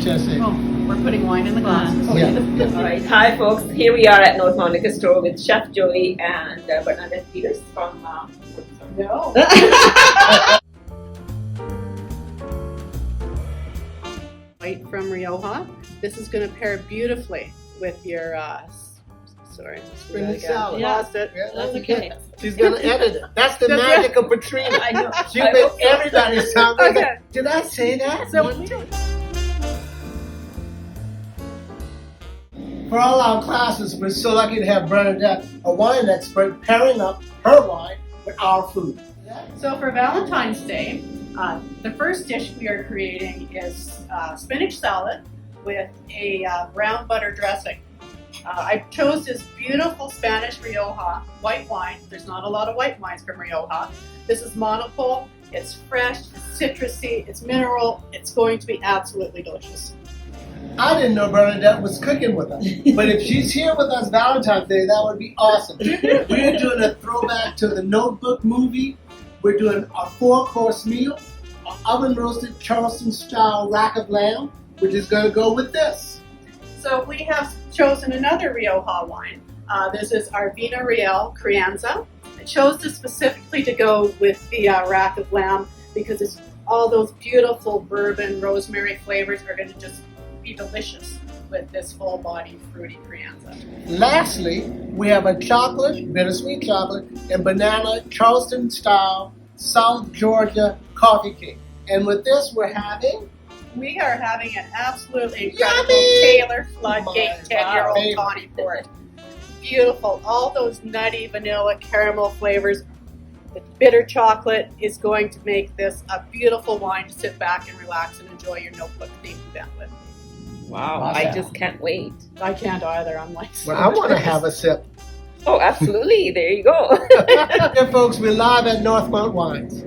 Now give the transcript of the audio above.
Jesse? Oh, we're putting wine in the glasses. Yeah. All right. Hi, folks. Here we are at North Monica Store with Chef Joey and Bernadette Peters from. No. White from Rioja. This is going to pair beautifully with your. Sorry. Spinach salad. Lost it. Yeah, That's okay. She's gonna edit it. That's the That's magic of Patrina. I know. She I makes hope so. everybody sound like Okay. Did I say that? So For all our classes, we're so lucky to have Bernadette, a wine expert, pairing up her wine with our food. So for Valentine's Day, the first dish we are creating is spinach salad with a brown butter dressing. I chose this beautiful Spanish Rioja white wine. There's not a lot of white wines from Rioja. This is Monopole. It's fresh, citrusy, it's mineral. It's going to be absolutely delicious. I didn't know Bernadette was cooking with us, but if she's here with us Valentine's Day, that would be awesome. We're doing a throwback to the Notebook movie. We're doing a 4-course meal, an oven-roasted Charleston-style rack of lamb, which is going to go with this. So we have chosen another Rioja wine. This is our Vino Real Crianza. I chose this specifically to go with the rack of lamb because it's all those beautiful bourbon, rosemary flavors are going to just be delicious with this full-bodied fruity Crianza. Lastly, we have a chocolate, bittersweet chocolate, and banana Charleston-style South Georgia coffee cake. And with this, we're having... We are having an absolutely incredible Yummy! Taylor Fladgate My 10-year-old favorite. Tawny port. Beautiful. All those nutty vanilla caramel flavors. The bitter chocolate is going to make this a beautiful wine to sit back and relax and enjoy your notebook themed event with. Wow. Love I that. just can't wait. I can't either. I'm like, Well, I want to have a sip. Oh, absolutely. There you go. Okay, folks, we're live at Northmount Wines.